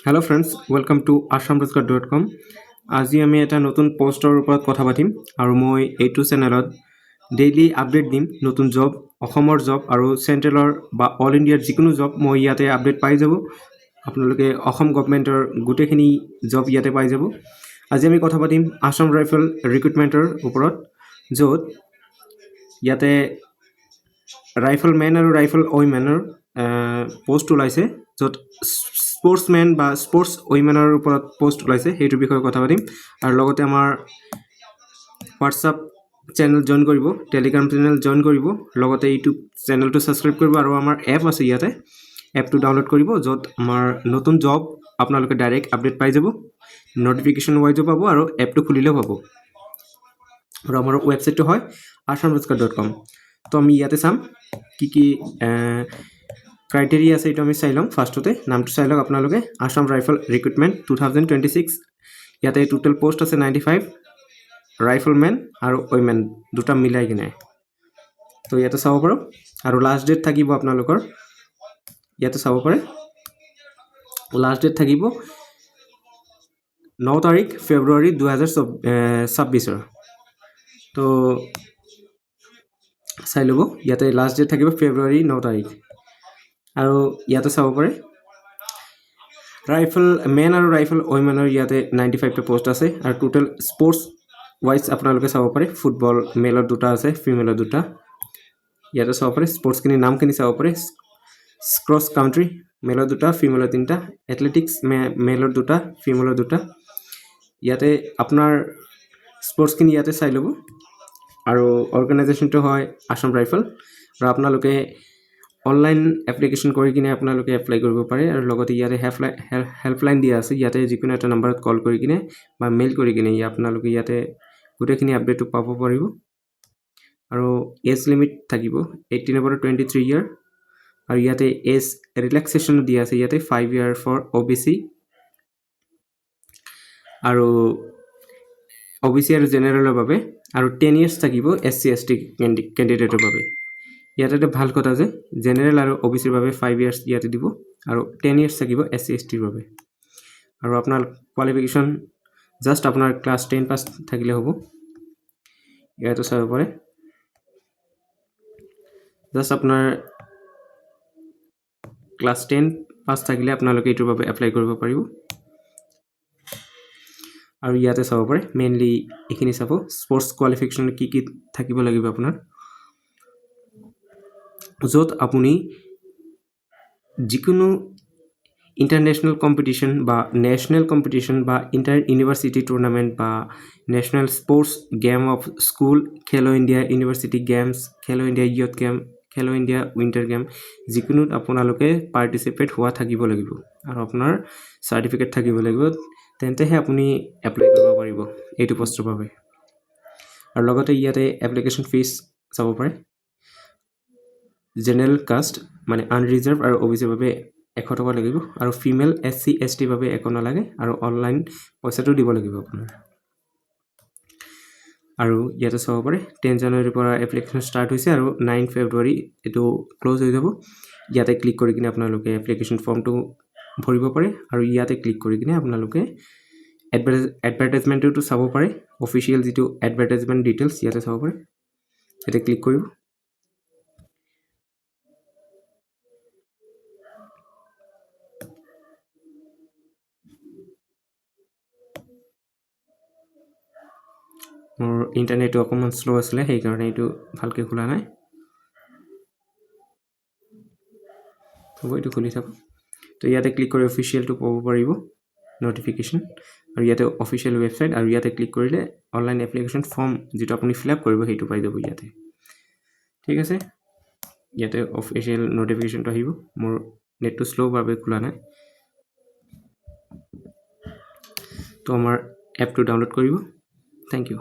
Hello' friends, welcome to assamroজগাৰ.com। আজি আমি এটা নতুন পষ্টৰ ওপৰত কথা পাতিম আৰু মই এইটো চেনেলত ডেইলি আপডেট দিম। নতুন জব, অসমৰ জব আৰু চেণ্ট্ৰেলৰ বা অল ইণ্ডিয়াৰ যিকোনো জব মই ইয়াতে আপডেট পাই যাব। আপোনালোকে অসম গভৰ্ণমেণ্টৰ গোটেইখিনি জব ইয়াতে পাই যাব। আজি আমি কথা পাতিম আসাম ৰাইফল ৰিক্ৰুটমেণ্টৰ ওপৰত, য'ত ইয়াতে ৰাইফল মেন আৰু ৰাইফল উইমেনৰ পোষ্ট ওলাইছে, য'ত স্পৰ্টছমেন বা স্পৰ্টছ উইমেনৰ ওপৰত পোষ্ট ওলাইছে, সেইটোৰ বিষয়ে কথা পাতিম। আৰু লগতে আমাৰ হোৱাটছআপ চেনেল জইন কৰিব, টেলিগ্ৰাম চেনেল জইন কৰিব, লগতে ইউটিউব চেনেলটো ছাবস্ক্ৰাইব কৰিব আৰু আমাৰ এপ আছে ইয়াতে, এপটো ডাউনলোড কৰিব, য'ত আমাৰ নতুন জব আপোনালোকে ডাইৰেক্ট আপডেট পাই যাব, নটিফিকেশ্যন ৱাইজো পাব আৰু এপটো খুলিলেও পাব। আৰু আমাৰ ৱেবছাইটটো হয় assamroজগাৰ.com। তো আমি ইয়াতে চাম কি কি ক্ৰাইটেৰিয়া আছে, এইটো আমি চাই ল'ম। ফাৰ্ষ্টতে নামটো চাই লওক আপোনালোকে, আসাম ৰাইফল ৰিক্ৰুটমেণ্ট 2026। ইয়াতে টোটেল পোষ্ট আছে 95, ৰাইফলমেন আৰু উইমেন দুটা মিলাই কিনে। তো ইয়াতে চাব পাৰোঁ আৰু লাষ্ট ডেট থাকিব আপোনালোকৰ, ইয়াতে চাব পাৰে লাষ্ট ডেট থাকিব 9 তাৰিখ ফেব্ৰুৱাৰী 2026। তো চাই ল'ব, ইয়াতে লাষ্ট ডেট থাকিব ফেব্ৰুৱাৰী 9 তাৰিখ। আৰু ইয়াতে চাব পাৰে ৰাইফল মেন আৰু ৰাইফল উইমেনৰ ইয়াতে 95টা পোষ্ট আছে। আৰু টোটেল স্পৰ্টছ ৱাইজ আপোনালোকে চাব পাৰে, ফুটবল মেলৰ দুটা আছে, ফিমেলৰ দুটা। ইয়াতে চাব পাৰে স্পৰ্টছখিনি নামখিনি চাব পাৰে, ক্ৰছ কাণ্ট্ৰি মেলৰ দুটা, ফিমেলৰ তিনিটা, এথলেটিক্স মেলৰ দুটা, ফিমেলৰ দুটা। ইয়াতে আপোনাৰ স্পৰ্টছখিনি ইয়াতে চাই ল'ব। আৰু অৰ্গেনাইজেশ্যনটো হয় আসাম ৰাইফল। আৰু আপোনালোকে অনলাইন এপ্লিকেশ্যন কৰি কিনে আপোনালোকে এপ্লাই কৰিব পাৰে। আৰু লগতে ইয়াতে হেল্পলাইন দিয়া আছে, ইয়াতে যিকোনো এটা নাম্বাৰত কল কৰি কিনে বা মেইল কৰি কিনে আপোনালোকে ইয়াতে গোটেইখিনি আপডেটটো পাব পাৰিব। আৰু এজ লিমিট থাকিব 18 পৰা 23 ইয়াৰ। আৰু ইয়াতে এজ ৰিলেক্সেশ্যনো দিয়া আছে, ইয়াতে 5 ইয়াৰ ফৰ OBC আৰু OBC আৰু জেনেৰেলৰ বাবে, আৰু 10 ইয়াৰ্ছ থাকিব SC ST কেণ্ডিডেটৰ বাবে। ইয়াতে এটা ভাল কথা যে জেনেৰেল আৰু OBCৰ বাবে 5 ইয়াৰ্ছ ইয়াতে দিব, আৰু 10 ইয়াৰ্ছ থাকিব SC STৰ বাবে। আৰু আপোনাৰ কোৱালিফিকেশ্যন জাষ্ট আপোনাৰ ক্লাছ 10 পাছ থাকিলে হ'ব। ইয়াতে চাব পাৰে জাষ্ট আপোনাৰ ক্লাছ 10 পাছ থাকিলে আপোনালোকে এইটোৰ বাবে এপ্লাই কৰিব পাৰিব। আৰু ইয়াতে চাব পাৰে মেইনলি এইখিনি চাব, স্পৰ্টছ কোৱালিফিকেশ্যন কি কি থাকিব লাগিব আপোনাৰ, য'ত আপুনি যিকোনো ইণ্টাৰনেশ্যনেল কম্পিটিশ্যন বা নেশ্যনেল কম্পিটিশ্যন বা ইণ্টাৰ ইউনিভাৰ্চিটি টুৰ্ণামেণ্ট বা national sports game of school, খেলো ইণ্ডিয়া ইউনিভাৰ্চিটি গেমছ, খেলো ইণ্ডিয়া ইয়থ গেম, খেলো ইণ্ডিয়া উইণ্টাৰ গেম, যিকোনোত আপোনালোকে পাৰ্টিচিপেট হোৱা থাকিব লাগিব আৰু আপোনাৰ চাৰ্টিফিকেট থাকিব লাগিব, তেন্তেহে আপুনি এপ্লাই কৰিব পাৰিব এইটো পষ্টৰ বাবে। আৰু লগতে ইয়াতে এপ্লিকেশ্যন ফিজ চাব পাৰে, জেনেৰেল কাষ্ট মানে আনৰিজাৰ্ভ আৰু OBCৰ বাবে 100 টকা লাগিব, আৰু ফিমেল SC STৰ বাবে একো নালাগে, আৰু অনলাইন পইচাটো দিব লাগিব আপোনাৰ। আৰু ইয়াতে চাব পাৰে 10 জানুৱাৰীৰ পৰা এপ্লিকেশ্যন ষ্টাৰ্ট হৈছে আৰু 9 ফেব্ৰুৱাৰী এইটো ক্ল'জ হৈ যাব। ইয়াতে ক্লিক কৰি কিনে আপোনালোকে এপ্লিকেশ্যন ফৰ্মটো ভৰিব পাৰে, আৰু ইয়াতে ক্লিক কৰি কিনে আপোনালোকে এডভাৰটাইজমেণ্টটো চাব পাৰে, অফিচিয়েল যিটো এডভাৰটাইজমেণ্ট ডিটেইলছ ইয়াতে চাব পাৰে। ইয়াতে ক্লিক কৰিব। মোৰ ইণ্টাৰনেটটো অকণমান শ্ল' আছিলে, সেইকাৰণে এইটো ভালকৈ খোলা নাই। হ'ব, এইটো খুলি থাকক। তো ইয়াতে ক্লিক কৰি অফিচিয়েলটো পাব পাৰিব নটিফিকেশ্যন, আৰু ইয়াতে অফিচিয়েল ৱেবছাইট, আৰু ইয়াতে ক্লিক কৰিলে অনলাইন এপ্লিকেশ্যন ফৰ্ম যিটো আপুনি ফিল আপ কৰিব সেইটো পাই যাব ইয়াতে। ঠিক আছে, ইয়াতে অফিচিয়েল নটিফিকেশ্যনটো আহিব। মোৰ নেটটো শ্ল' বাবে খোলা নাই। তো আমাৰ এপটো ডাউনলোড কৰিব। Thank U.